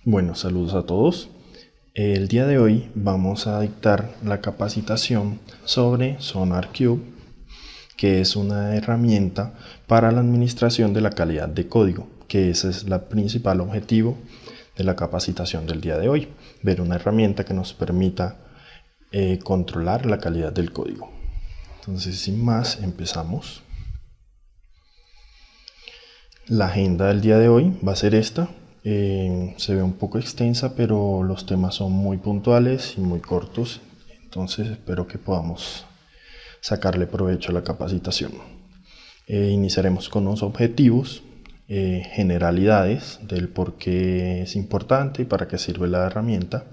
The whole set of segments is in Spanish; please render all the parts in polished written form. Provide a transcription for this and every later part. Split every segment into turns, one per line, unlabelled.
Bueno, saludos a todos. El día de hoy vamos a dictar la capacitación sobre SonarQube, que es una herramienta para la administración de la calidad de código, que ese es el principal objetivo de la capacitación del día de hoy, ver una herramienta que nos permita controlar la calidad del código. Entonces, sin más, empezamos. La agenda del día de hoy va a ser esta. Se ve un poco extensa, pero los temas son muy puntuales y muy cortos, entonces espero que podamos sacarle provecho a la capacitación. Iniciaremos con los objetivos, generalidades del por qué es importante y para qué sirve la herramienta,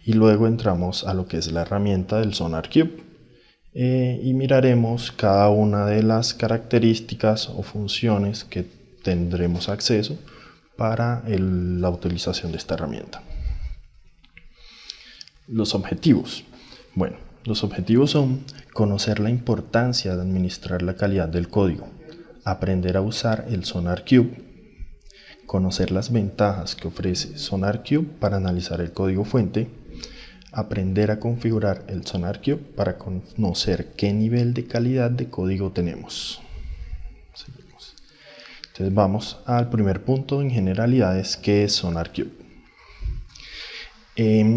y luego entramos a lo que es la herramienta del SonarQube. Y miraremos cada una de las características o funciones que tendremos acceso para la utilización de esta herramienta. Los objetivos. Bueno, los objetivos son conocer la importancia de administrar la calidad del código, aprender a usar el SonarQube, conocer las ventajas que ofrece SonarQube para analizar el código fuente, aprender a configurar el SonarQube para conocer qué nivel de calidad de código tenemos. Seguimos. Entonces vamos al primer punto en generalidades, que es SonarQube.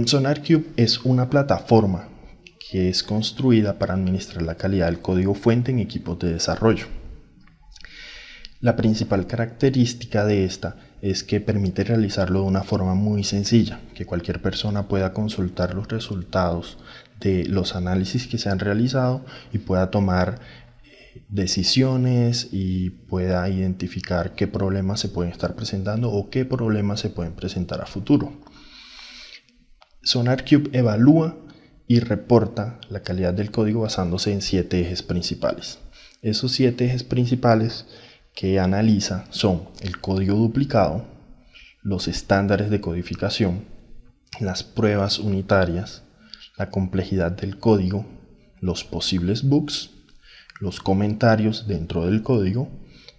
SonarQube es una plataforma que es construida para administrar la calidad del código fuente en equipos de desarrollo. La principal característica de esta es que permite realizarlo de una forma muy sencilla, que cualquier persona pueda consultar los resultados de los análisis que se han realizado y pueda tomar decisiones y pueda identificar qué problemas se pueden estar presentando o qué problemas se pueden presentar a futuro. SonarQube evalúa y reporta la calidad del código basándose en 7 ejes principales. Esos 7 ejes principales que analiza son el código duplicado, los estándares de codificación, las pruebas unitarias, la complejidad del código, los posibles bugs, los comentarios dentro del código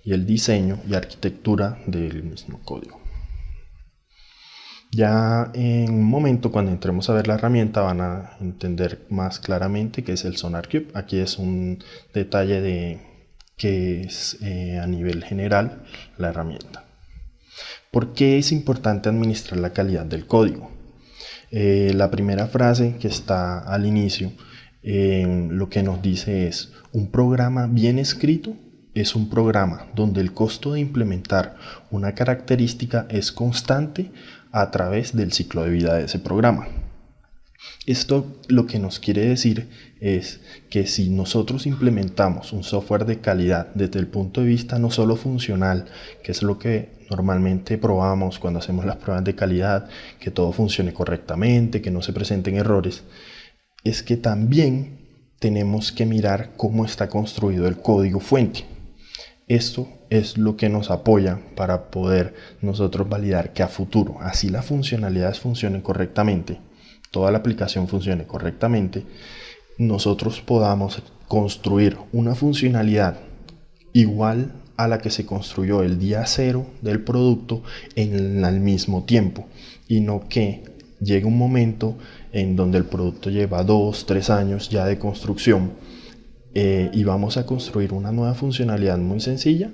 y el diseño y arquitectura del mismo código. Ya en un momento, cuando entremos a ver la herramienta, van a entender más claramente qué es el SonarQube. Aquí es un detalle de qué es a nivel general la herramienta. ¿Por qué es importante administrar la calidad del código? La primera frase que está al inicio lo que nos dice es: un programa bien escrito es un programa donde el costo de implementar una característica es constante a través del ciclo de vida de ese programa. Esto lo que nos quiere decir es que si nosotros implementamos un software de calidad desde el punto de vista no solo funcional, que es lo que normalmente probamos cuando hacemos las pruebas de calidad, que todo funcione correctamente, que no se presenten errores, es que también tenemos que mirar cómo está construido el código fuente. Esto es lo que nos apoya para poder nosotros validar que a futuro, así las funcionalidades funcionen correctamente, toda la aplicación funcione correctamente, nosotros podamos construir una funcionalidad igual a la que se construyó el día cero del producto en el mismo tiempo, y no que llegue un momento en donde el producto lleva 2-3 años ya de construcción y vamos a construir una nueva funcionalidad muy sencilla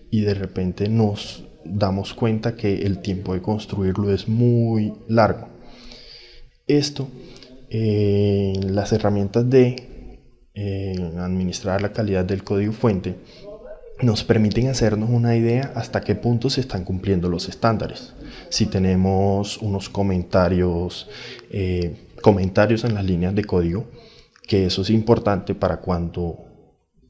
y de repente nos damos cuenta que el tiempo de construirlo es muy largo. Esto, las herramientas de administrar la calidad del código fuente nos permiten hacernos una idea hasta qué punto se están cumpliendo los estándares. Si tenemos unos comentarios en las líneas de código, que eso es importante para cuando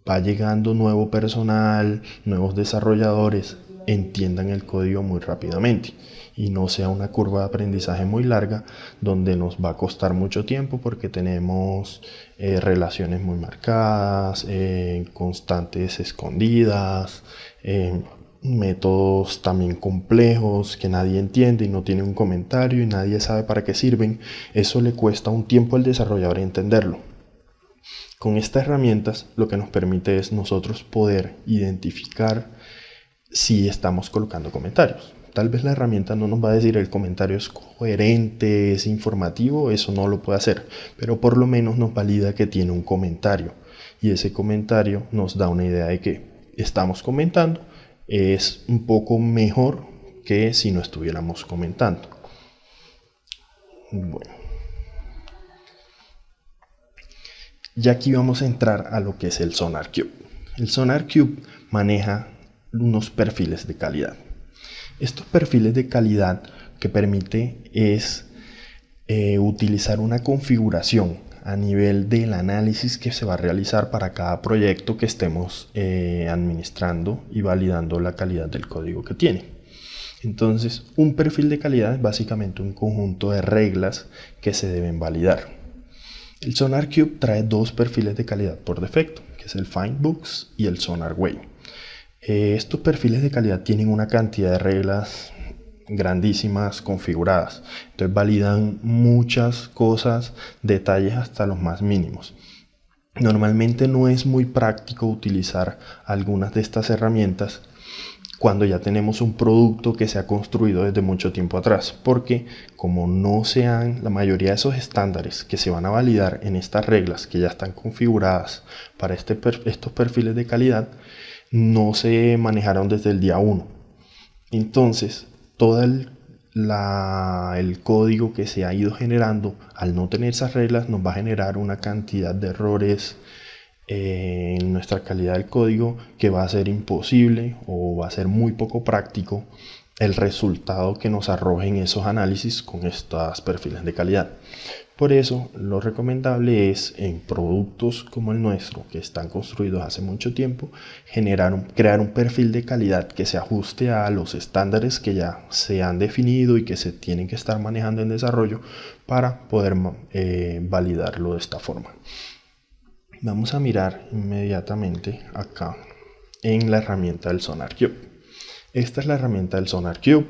va llegando nuevo personal, nuevos desarrolladores, entiendan el código muy rápidamente y no sea una curva de aprendizaje muy larga donde nos va a costar mucho tiempo porque tenemos relaciones muy marcadas, constantes escondidas, métodos también complejos que nadie entiende y no tiene un comentario y nadie sabe para qué sirven. Eso le cuesta un tiempo al desarrollador entenderlo. Con estas herramientas lo que nos permite es nosotros poder identificar si estamos colocando comentarios. tal vez la herramienta no nos va a decir el comentario es coherente, es informativo, eso no lo puede hacer, pero por lo menos nos valida que tiene un comentario y ese comentario nos da una idea de que estamos comentando, es un poco mejor que si no estuviéramos comentando. Bueno, ya aquí vamos a entrar a lo que es el SonarQube. El SonarQube maneja unos perfiles de calidad. Estos perfiles de calidad que permite es utilizar una configuración a nivel del análisis que se va a realizar para cada proyecto que estemos administrando y validando la calidad del código que tiene. Entonces, un perfil de calidad es básicamente un conjunto de reglas que se deben validar. El SonarQube trae dos perfiles de calidad por defecto, que es el FindBooks y el SonarWay. Estos perfiles de calidad tienen una cantidad de reglas grandísimas configuradas, entonces validan muchas cosas, detalles hasta los más mínimos. Normalmente no es muy práctico utilizar algunas de estas herramientas cuando ya tenemos un producto que se ha construido desde mucho tiempo atrás, porque como no sean la mayoría de esos estándares que se van a validar en estas reglas que ya están configuradas para estos perfiles de calidad, no se manejaron desde el día 1. Entonces, todo el código que se ha ido generando, al no tener esas reglas, nos va a generar una cantidad de errores en nuestra calidad del código que va a ser imposible o va a ser muy poco práctico el resultado que nos arrojen esos análisis con estos perfiles de calidad. Por eso lo recomendable es en productos como el nuestro, que están construidos hace mucho tiempo, crear un perfil de calidad que se ajuste a los estándares que ya se han definido y que se tienen que estar manejando en desarrollo para poder validarlo de esta forma. Vamos a mirar inmediatamente acá en la herramienta del SonarQube. Esta es la herramienta del SonarQube.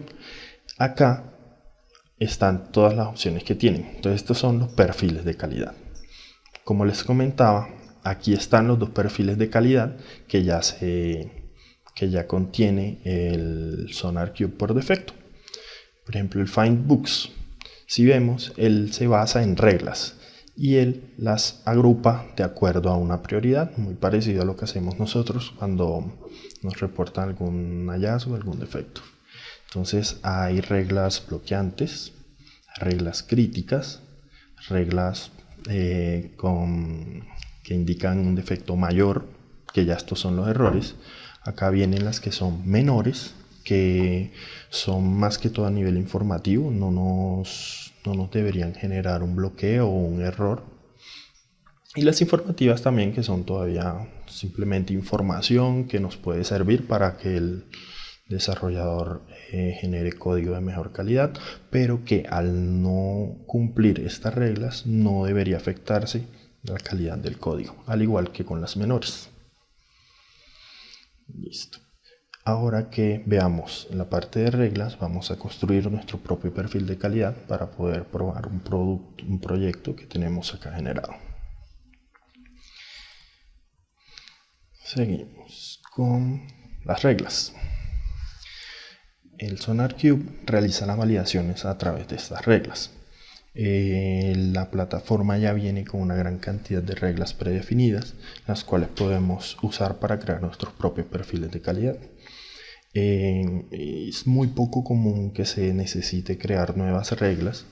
Acá están todas las opciones que tienen. Entonces estos son los perfiles de calidad. Como les comentaba, aquí están los dos perfiles de calidad que ya contiene el SonarQube por defecto. Por ejemplo, el FindBooks. Si vemos, él se basa en reglas y él las agrupa de acuerdo a una prioridad, muy parecido a lo que hacemos nosotros cuando nos reportan algún hallazgo, algún defecto. Entonces hay reglas bloqueantes, reglas críticas, reglas que indican un defecto mayor, que ya estos son los errores. Acá vienen las que son menores, que son más que todo a nivel informativo, no nos deberían generar un bloqueo o un error. Y las informativas también, que son todavía simplemente información que nos puede servir para que el desarrollador genere código de mejor calidad, pero que al no cumplir estas reglas no debería afectarse la calidad del código, al igual que con las menores. Listo. Ahora que veamos la parte de reglas, vamos a construir nuestro propio perfil de calidad para poder probar un proyecto que tenemos acá generado. Seguimos con las reglas. El SonarQube realiza las validaciones a través de estas reglas. La plataforma ya viene con una gran cantidad de reglas predefinidas, las cuales podemos usar para crear nuestros propios perfiles de calidad. Es muy poco común que se necesite crear nuevas reglas,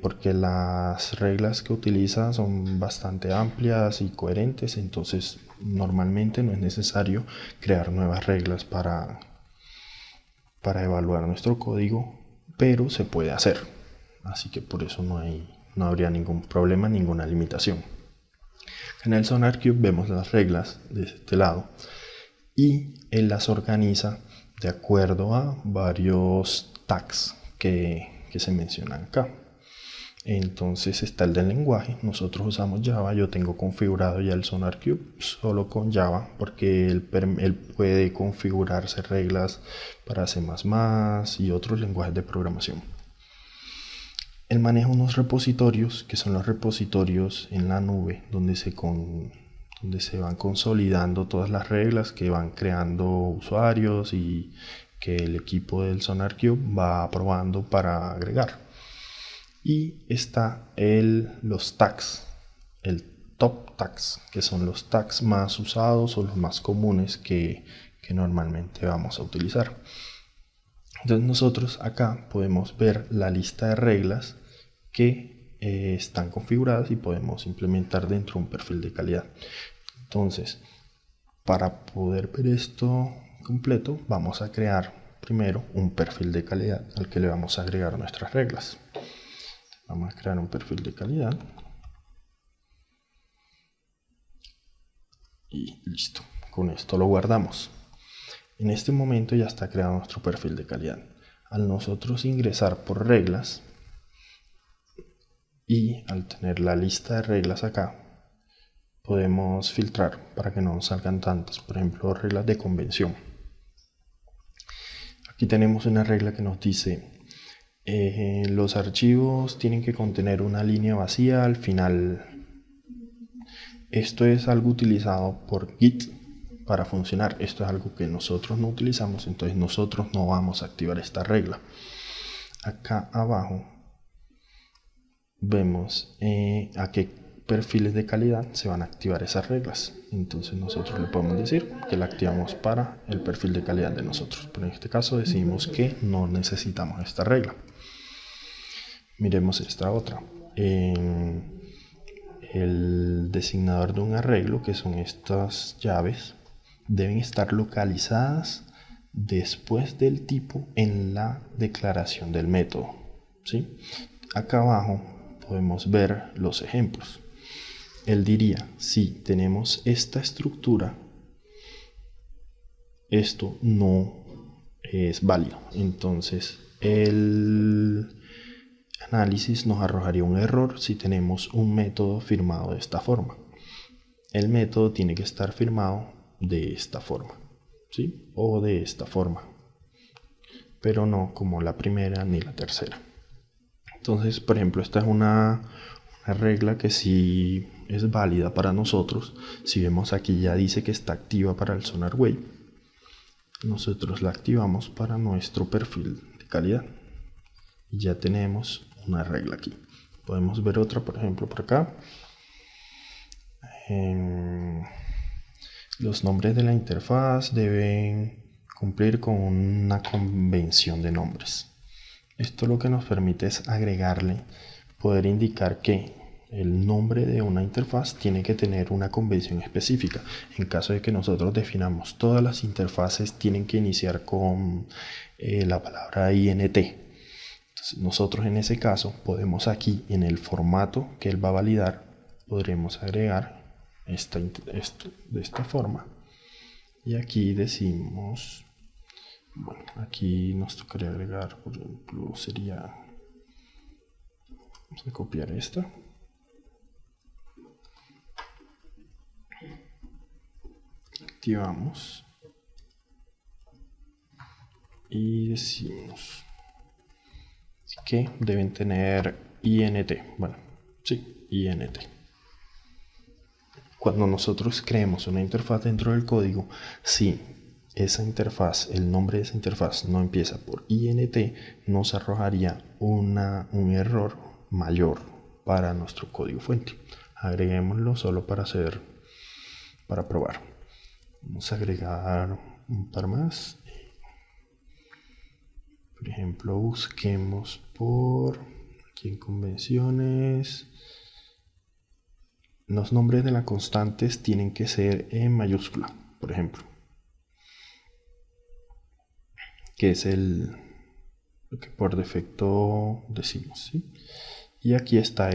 porque las reglas que utiliza son bastante amplias y coherentes, entonces normalmente no es necesario crear nuevas reglas para evaluar nuestro código, pero se puede hacer, así que por eso no habría ningún problema, ninguna limitación. En el SonarQube vemos las reglas de este lado y él las organiza de acuerdo a varios tags que se mencionan acá. Entonces está el del lenguaje, nosotros usamos Java, yo tengo configurado ya el SonarQube solo con Java porque él puede configurarse reglas para C++ y otros lenguajes de programación. Él maneja unos repositorios que son los repositorios en la nube donde se van consolidando todas las reglas que van creando usuarios y que el equipo del SonarQube va probando para agregar. Y está los tags, el top tags, que son los tags más usados o los más comunes que normalmente vamos a utilizar. Entonces nosotros acá podemos ver la lista de reglas que están configuradas y podemos implementar dentro de un perfil de calidad. Entonces, para poder ver esto completo, vamos a crear primero un perfil de calidad al que le vamos a agregar nuestras reglas. Vamos a crear un perfil de calidad y listo. Con esto lo guardamos. En este momento ya está creado nuestro perfil de calidad. Al nosotros ingresar por reglas y al tener la lista de reglas acá, podemos filtrar para que no nos salgan tantas. Por ejemplo, reglas de convención. Aquí tenemos una regla que nos dice los archivos tienen que contener una línea vacía al final. Esto es algo utilizado por Git para funcionar. Esto es algo que nosotros no utilizamos, entonces nosotros no vamos a activar esta regla. Acá abajo vemos a qué perfiles de calidad se van a activar esas reglas. Entonces nosotros le podemos decir que la activamos para el perfil de calidad de nosotros, pero en este caso decidimos que no necesitamos esta regla. Miremos esta otra. El designador de un arreglo, que son estas llaves, deben estar localizadas después del tipo en la declaración del método, ¿sí? Acá abajo podemos ver los ejemplos. Él diría, si tenemos esta estructura, esto no es válido. Entonces el análisis nos arrojaría un error si tenemos un método firmado de esta forma. El método tiene que estar firmado de esta forma, ¿sí? O de esta forma, pero no como la primera ni la tercera. Entonces, por ejemplo, esta es una regla que sí es válida para nosotros. Si vemos aquí ya dice que está activa para el SonarWave, nosotros la activamos para nuestro perfil de calidad y ya tenemos una regla aquí. Podemos ver otra, por ejemplo, por acá. Los nombres de la interfaz deben cumplir con una convención de nombres. Esto lo que nos permite es agregarle, poder indicar que el nombre de una interfaz tiene que tener una convención específica. En caso de que nosotros definamos todas las interfaces tienen que iniciar con la palabra INT. Entonces, nosotros en ese caso podemos aquí en el formato que él va a validar, podremos agregar esto de esta forma. Y aquí decimos, bueno, aquí nos tocaría agregar, por ejemplo, sería, vamos a copiar esta. Activamos y decimos que deben tener INT. Bueno, sí, INT. Cuando nosotros creemos una interfaz dentro del código, si esa interfaz, el nombre de esa interfaz no empieza por INT, nos arrojaría un error mayor para nuestro código fuente. Agreguémoslo solo para probar. Vamos a agregar un par más. Por ejemplo, busquemos por aquí en convenciones. Los nombres de las constantes tienen que ser en mayúscula, por ejemplo, que es lo que por defecto decimos, ¿sí? Y aquí está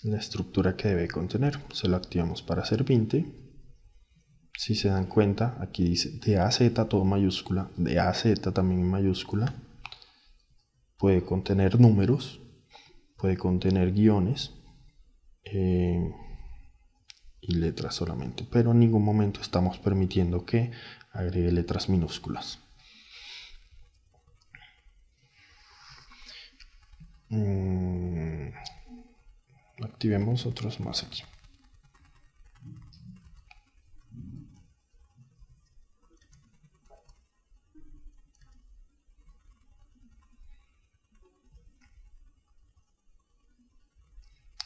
la estructura que debe contener. Se lo activamos para ser 20. Si se dan cuenta, aquí dice de a a z todo mayúscula, de a a z también en mayúscula. Puede contener números, puede contener guiones y letras solamente, pero en ningún momento estamos permitiendo que agregue letras minúsculas. Activemos otros más aquí.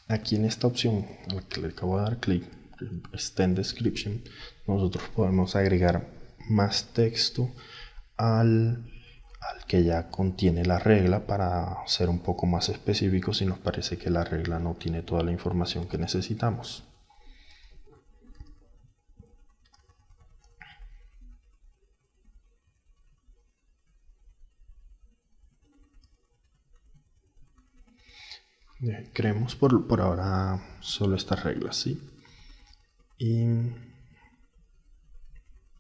Aquí en esta opción a la que le acabo de dar clic, Extend Description, nosotros podemos agregar más texto al que ya contiene la regla para ser un poco más específico si nos parece que la regla no tiene toda la información que necesitamos. Creemos por ahora solo estas reglas, ¿sí? Y en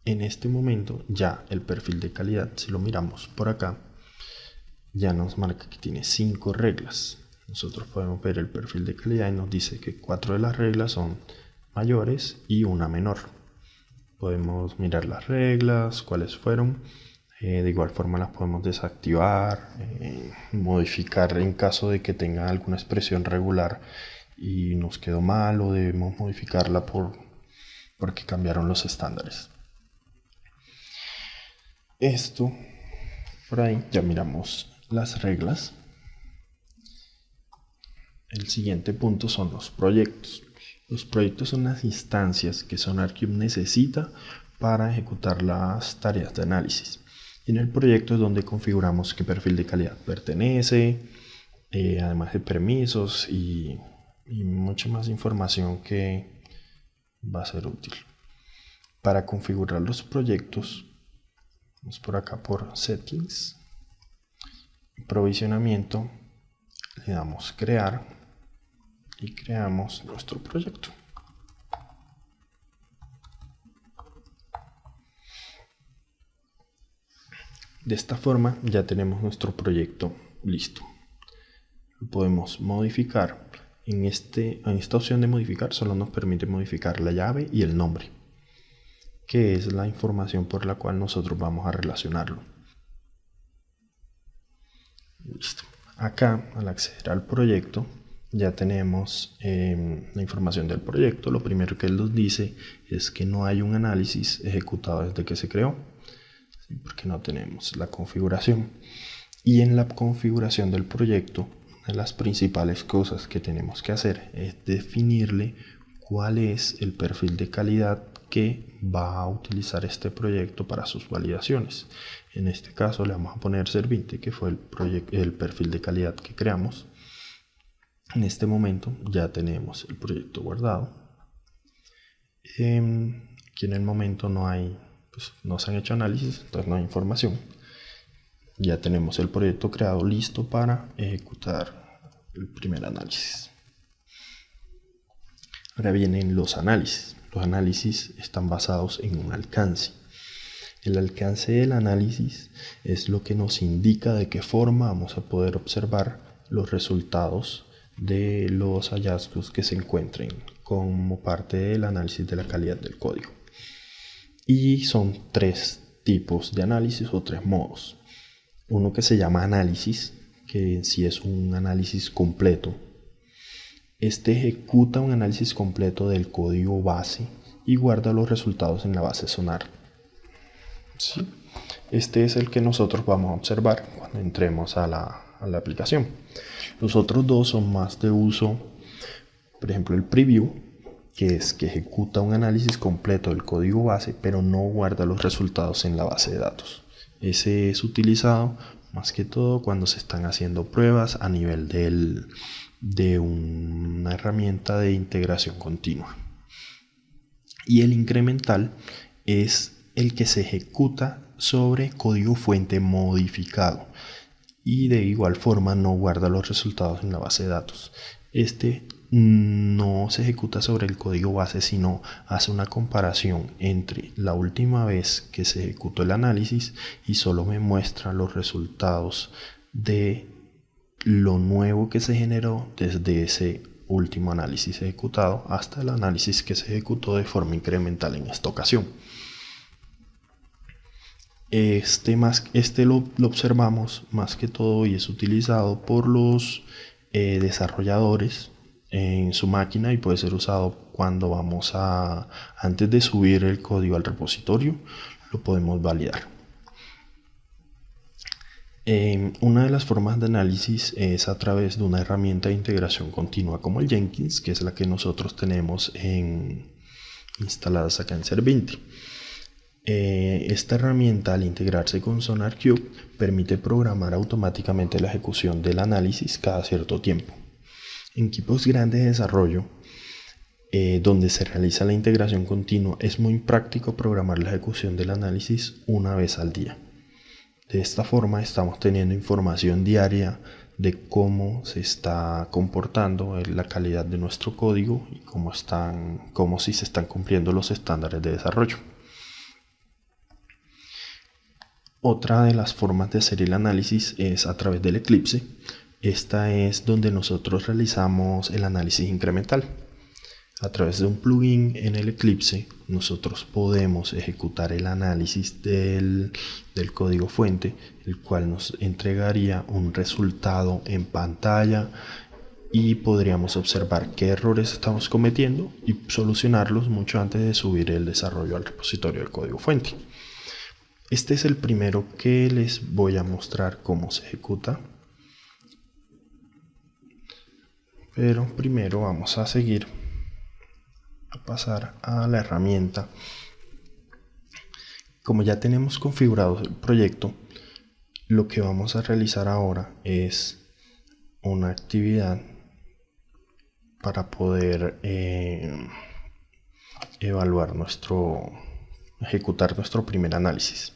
este momento ya el perfil de calidad, si lo miramos por acá, ya nos marca que tiene 5 reglas. Nosotros podemos ver el perfil de calidad y nos dice que 4 de las reglas son mayores y una menor. Podemos mirar las reglas, cuáles fueron. De igual forma las podemos desactivar, modificar en caso de que tenga alguna expresión regular y nos quedó mal, o debemos modificarla porque cambiaron los estándares. Esto, por ahí ya miramos las reglas. El siguiente punto son los proyectos. Los proyectos son las instancias que SonarQube necesita para ejecutar las tareas de análisis. En el proyecto es donde configuramos qué perfil de calidad pertenece, además de permisos y mucha más información que va a ser útil. Para configurar los proyectos, vamos por acá por Settings, Provisionamiento, le damos Crear y creamos nuestro proyecto. De esta forma ya tenemos nuestro proyecto listo. Lo podemos modificar. En esta opción de modificar solo nos permite modificar la llave y el nombre, que es la información por la cual nosotros vamos a relacionarlo. Listo. Acá, al acceder al proyecto, ya tenemos la información del proyecto. Lo primero que él nos dice es que no hay un análisis ejecutado desde que se creó, porque no tenemos la configuración. Y en la configuración del proyecto, una de las principales cosas que tenemos que hacer es definirle cuál es el perfil de calidad que va a utilizar este proyecto para sus validaciones. En este caso le vamos a poner Ser20, que fue el perfil de calidad que creamos. En este momento ya tenemos el proyecto guardado. Aquí en el momento no se han hecho análisis, entonces no hay información. Ya tenemos el proyecto creado listo para ejecutar el primer análisis. Ahora vienen los análisis. Los análisis están basados en un alcance. El alcance del análisis es lo que nos indica de qué forma vamos a poder observar los resultados de los hallazgos que se encuentren como parte del análisis de la calidad del código. Y son 3 tipos de análisis o 3 modos. Uno que se llama análisis, que en sí es un análisis completo. Este ejecuta un análisis completo del código base y guarda los resultados en la base Sonar. ¿Sí? Este es el que nosotros vamos a observar cuando entremos a la aplicación. Los otros 2 son más de uso, por ejemplo el preview, que es que ejecuta un análisis completo del código base, pero no guarda los resultados en la base de datos. Ese es utilizado más que todo cuando se están haciendo pruebas a nivel de una herramienta de integración continua. Y el incremental es el que se ejecuta sobre código fuente modificado y de igual forma no guarda los resultados en la base de datos. Este no se ejecuta sobre el código base, sino hace una comparación entre la última vez que se ejecutó el análisis y solo me muestra los resultados de lo nuevo que se generó desde ese último análisis ejecutado hasta el análisis que se ejecutó de forma incremental en esta ocasión. Este lo observamos más que todo y es utilizado por los desarrolladores en su máquina y puede ser usado cuando antes de subir el código al repositorio, lo podemos validar. Una de las formas de análisis es a través de una herramienta de integración continua como el Jenkins, que es la que nosotros tenemos instaladas acá en Ser20. Esta herramienta, al integrarse con SonarQube, permite programar automáticamente la ejecución del análisis cada cierto tiempo. En equipos grandes de desarrollo, donde se realiza la integración continua, es muy práctico programar la ejecución del análisis una vez al día. De esta forma estamos teniendo información diaria de cómo se está comportando la calidad de nuestro código y cómo si se están cumpliendo los estándares de desarrollo. Otra de las formas de hacer el análisis es a través del Eclipse. Esta es donde nosotros realizamos el análisis incremental. A través de un plugin en el Eclipse nosotros podemos ejecutar el análisis del código fuente, el cual nos entregaría un resultado en pantalla y podríamos observar qué errores estamos cometiendo y solucionarlos mucho antes de subir el desarrollo al repositorio del código fuente. Este es el primero que les voy a mostrar cómo se ejecuta, pero primero vamos a pasar a la herramienta. Como ya tenemos configurado el proyecto, lo que vamos a realizar ahora es una actividad para poder ejecutar nuestro primer análisis.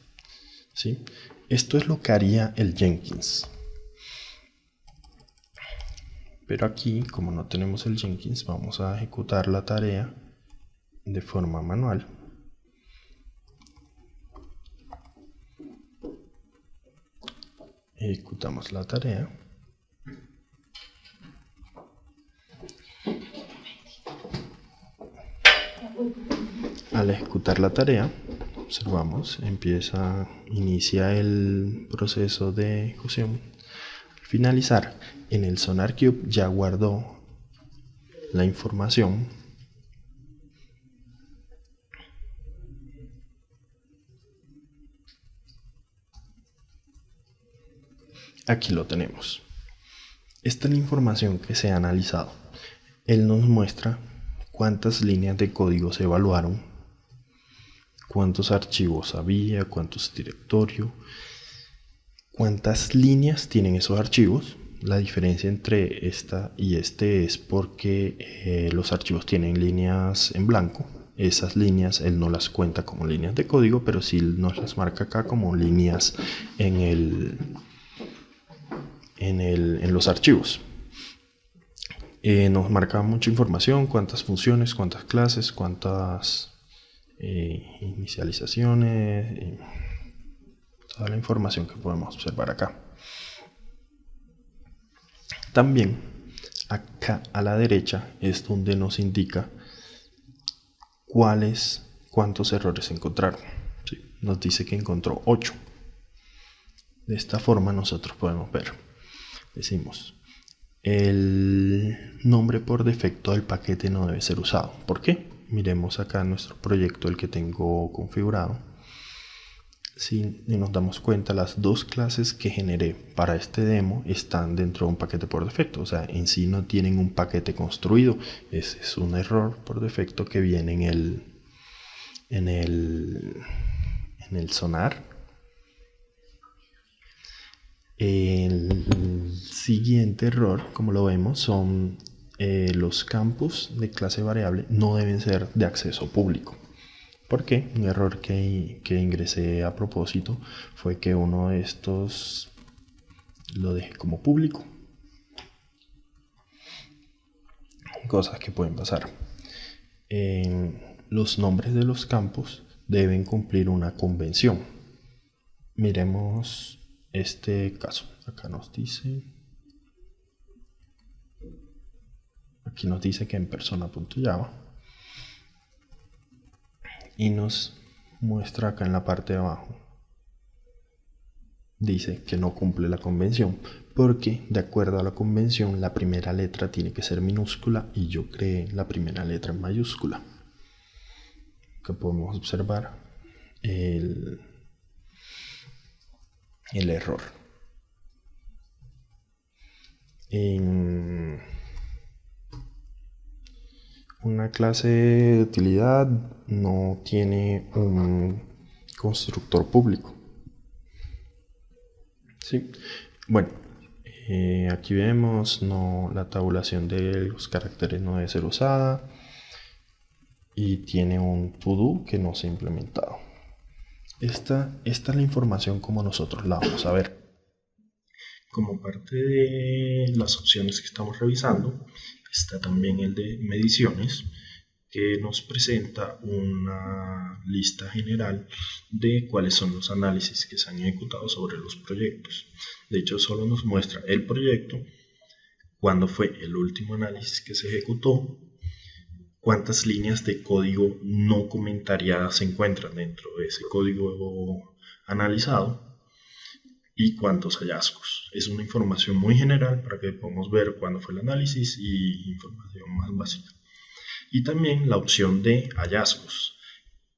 ¿Sí? Esto es lo que haría el Jenkins. Pero aquí, como no tenemos el Jenkins, vamos a ejecutar la tarea de forma manual. Ejecutamos la tarea. Al ejecutar la tarea, observamos, inicia el proceso de ejecución. Al finalizar, en el SonarQube ya guardó la información. Aquí lo tenemos. Esta es la información que se ha analizado. Él nos muestra cuántas líneas de código se evaluaron, cuántos archivos había, cuántos directorios, cuántas líneas tienen esos archivos. La diferencia entre esta y este es porque los archivos tienen líneas en blanco. Esas líneas él no las cuenta como líneas de código, pero sí nos las marca acá como líneas en los archivos. Nos marca mucha información, cuántas funciones, cuántas clases, cuántas inicializaciones, toda la información que podemos observar acá. También acá a la derecha es donde nos indica cuántos errores encontraron. ¿Sí? Nos dice que encontró 8. De esta forma nosotros podemos ver. Decimos, el nombre por defecto del paquete no debe ser usado. ¿Por qué? Miremos acá en nuestro proyecto, el que tengo configurado. Si nos damos cuenta, las dos clases que generé para este demo están dentro de un paquete por defecto. O sea, en sí no tienen un paquete construido. Ese es un error por defecto que viene en el Sonar. El siguiente error, como lo vemos, son los campus de clase variable no deben ser de acceso público. ¿Por qué? Un error que ingresé a propósito fue que uno de estos lo dejé como público. Cosas que pueden pasar. Los nombres de los campos deben cumplir una convención. Miremos este caso. Acá nos dice, que en persona.java, y nos muestra acá en la parte de abajo, dice que no cumple la convención porque de acuerdo a la convención la primera letra tiene que ser minúscula y yo creé la primera letra en mayúscula. Acá podemos observar el error. en una clase de utilidad no tiene un constructor público. ¿Sí? Bueno, aquí vemos la tabulación de los caracteres no debe ser usada y tiene un to-do que no se ha implementado. Esta es la información como nosotros la vamos a ver. Como parte de las opciones que estamos revisando, está también el de mediciones, que nos presenta una lista general de cuáles son los análisis que se han ejecutado sobre los proyectos. De hecho, solo nos muestra el proyecto, cuándo fue el último análisis que se ejecutó, cuántas líneas de código no comentariadas se encuentran dentro de ese código analizado y cuántos hallazgos. Es una información muy general para que podamos ver cuándo fue el análisis y información más básica. Y también la opción de hallazgos,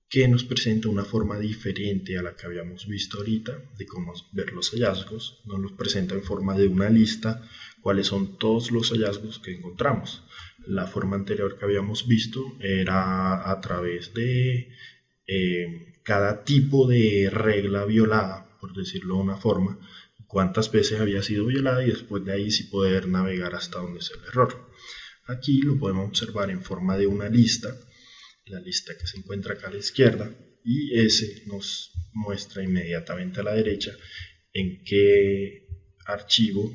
que nos presenta una forma diferente a la que habíamos visto ahorita de cómo ver los hallazgos. Nos los presenta en forma de una lista cuáles son todos los hallazgos que encontramos. La forma anterior que habíamos visto era a través de cada tipo de regla violada, por decirlo de una forma, cuántas veces había sido violada y después de ahí sí poder navegar hasta donde es el error. Aquí lo podemos observar en forma de una lista, la lista que se encuentra acá a la izquierda, y ese nos muestra inmediatamente a la derecha en qué archivo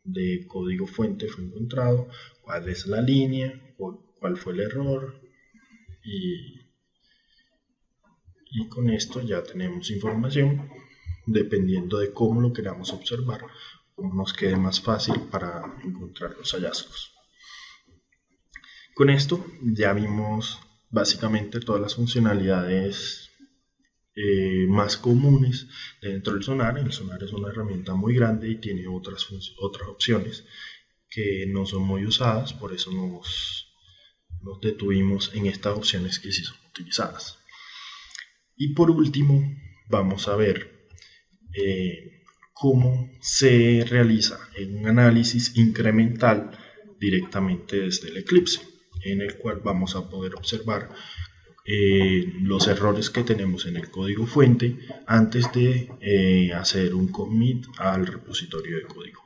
de código fuente fue encontrado, cuál es la línea, cuál fue el error, y con esto ya tenemos información dependiendo de cómo lo queramos observar, cómo nos quede más fácil para encontrar los hallazgos. Con esto ya vimos básicamente todas las funcionalidades más comunes dentro del Sonar. El Sonar es una herramienta muy grande y tiene otras opciones que no son muy usadas, por eso nos detuvimos en estas opciones que sí son utilizadas. Y por último vamos a ver cómo se realiza un análisis incremental directamente desde el Eclipse, en el cual vamos a poder observar los errores que tenemos en el código fuente antes de hacer un commit al repositorio de código.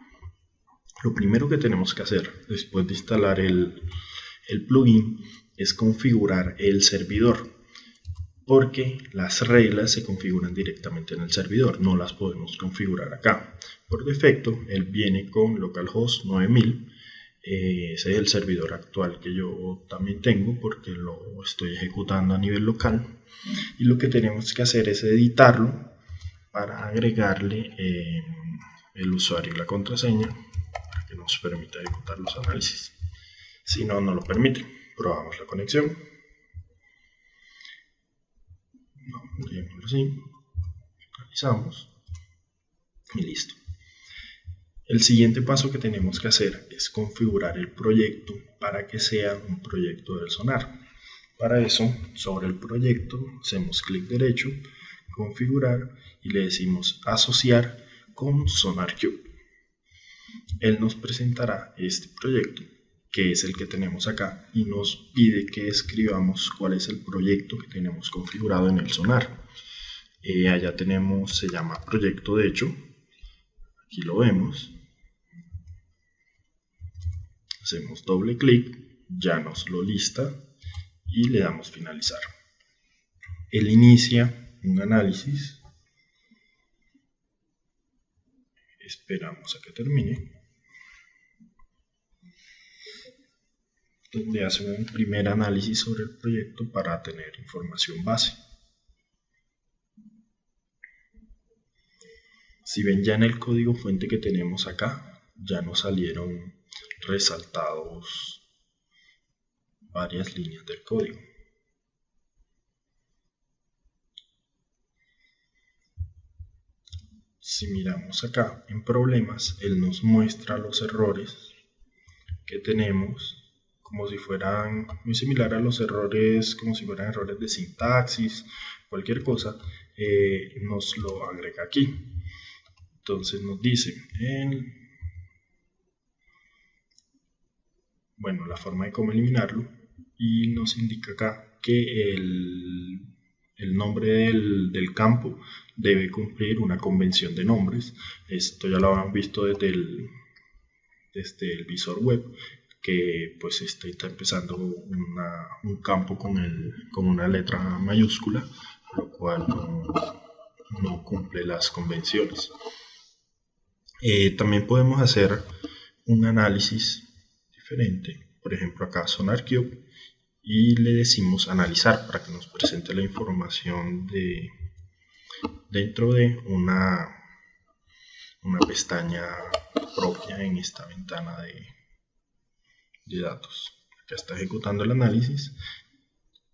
Lo primero que tenemos que hacer después de instalar el plugin es configurar el servidor, porque las reglas se configuran directamente en el servidor, no las podemos configurar acá. Por defecto, él viene con localhost 9000. Ese es el servidor actual que yo también tengo porque lo estoy ejecutando a nivel local, y lo que tenemos que hacer es editarlo para agregarle el usuario y la contraseña para que nos permita ejecutar los análisis. Si no, no lo permite. Probamos la conexión. Dejémoslo así, realizamos y listo. El siguiente paso que tenemos que hacer es configurar el proyecto para que sea un proyecto del Sonar. Para eso, sobre el proyecto, hacemos clic derecho, configurar, y le decimos asociar con SonarQube. Él nos presentará este proyecto, que es el que tenemos acá, y nos pide que escribamos cuál es el proyecto que tenemos configurado en el Sonar. Allá tenemos, se llama proyecto de hecho, aquí lo vemos, hacemos doble clic, ya nos lo lista y le damos finalizar. Él inicia un análisis, esperamos a que termine, donde hace un primer análisis sobre el proyecto para tener información base. Si ven, ya en el código fuente que tenemos acá, ya nos salieron resaltados varias líneas del código. Si miramos acá en problemas, él nos muestra los errores que tenemos como si fueran muy similar a los errores, como si fueran errores de sintaxis, cualquier cosa, nos lo agrega aquí. Entonces nos dice bueno, la forma de cómo eliminarlo, y nos indica acá que el nombre del campo debe cumplir una convención de nombres. Esto ya lo han visto desde el visor web, que pues está empezando un campo con una letra mayúscula, lo cual no cumple las convenciones. También podemos hacer un análisis diferente. Por ejemplo, acá SonarQube, y le decimos analizar para que nos presente la información dentro de una pestaña propia en esta ventana de datos. Acá está ejecutando el análisis,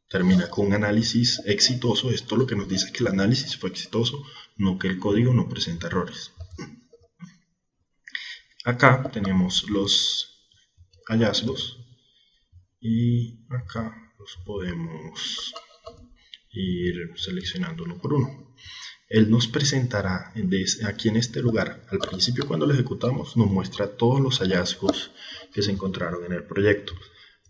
termina con un análisis exitoso. Esto lo que nos dice es que el análisis fue exitoso, no que el código no presenta errores. Acá tenemos los hallazgos y acá los podemos ir seleccionando uno por uno. Él nos presentará aquí en este lugar. Al principio, cuando lo ejecutamos, nos muestra todos los hallazgos que se encontraron en el proyecto,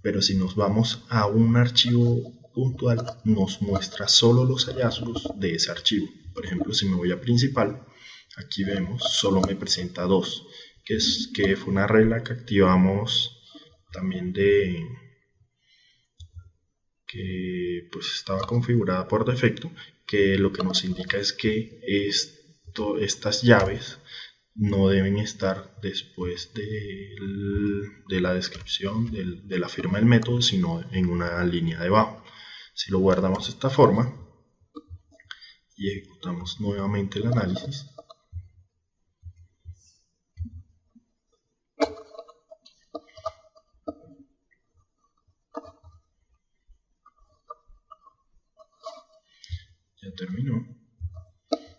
pero si nos vamos a un archivo puntual, nos muestra solo los hallazgos de ese archivo. Por ejemplo, si me voy a principal, aquí vemos solo me presenta 2, que fue una regla que activamos también que pues estaba configurada por defecto, que lo que nos indica es que estas llaves no deben estar después de la descripción de la firma del método, sino en una línea debajo. Si lo guardamos de esta forma y ejecutamos nuevamente el análisis, ya terminó.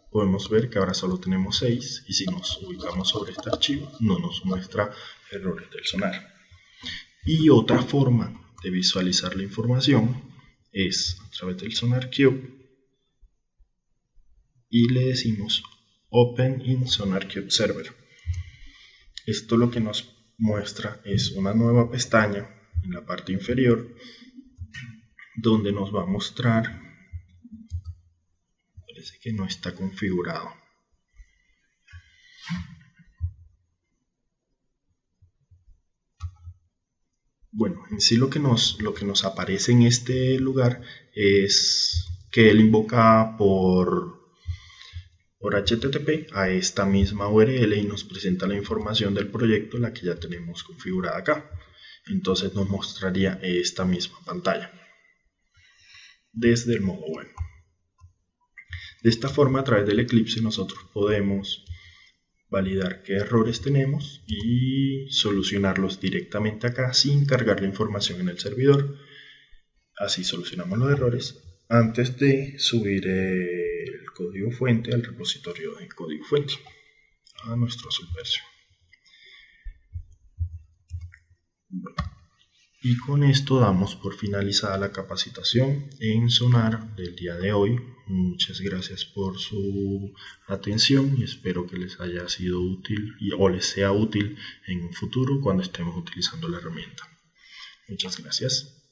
Podemos ver que ahora solo tenemos 6, y si nos ubicamos sobre este archivo no nos muestra errores del sonar. Y otra forma de visualizar la información es a través del SonarQube, y le decimos Open in SonarQube Server. Esto lo que nos muestra es una nueva pestaña en la parte inferior, donde nos va a mostrar, parece que no está configurado, bueno, en sí lo que nos aparece en este lugar es que él invoca por HTTP a esta misma URL y nos presenta la información del proyecto, la que ya tenemos configurada acá. Entonces nos mostraría esta misma pantalla desde el modo web. De esta forma, a través del Eclipse, nosotros podemos validar qué errores tenemos y solucionarlos directamente acá sin cargar la información en el servidor. Así solucionamos los errores antes de subir el código fuente al repositorio de código fuente a nuestro Subversion. Bueno, y con esto damos por finalizada la capacitación en Sonar del día de hoy. Muchas gracias por su atención y espero que les haya sido útil o les sea útil en un futuro cuando estemos utilizando la herramienta. Muchas gracias.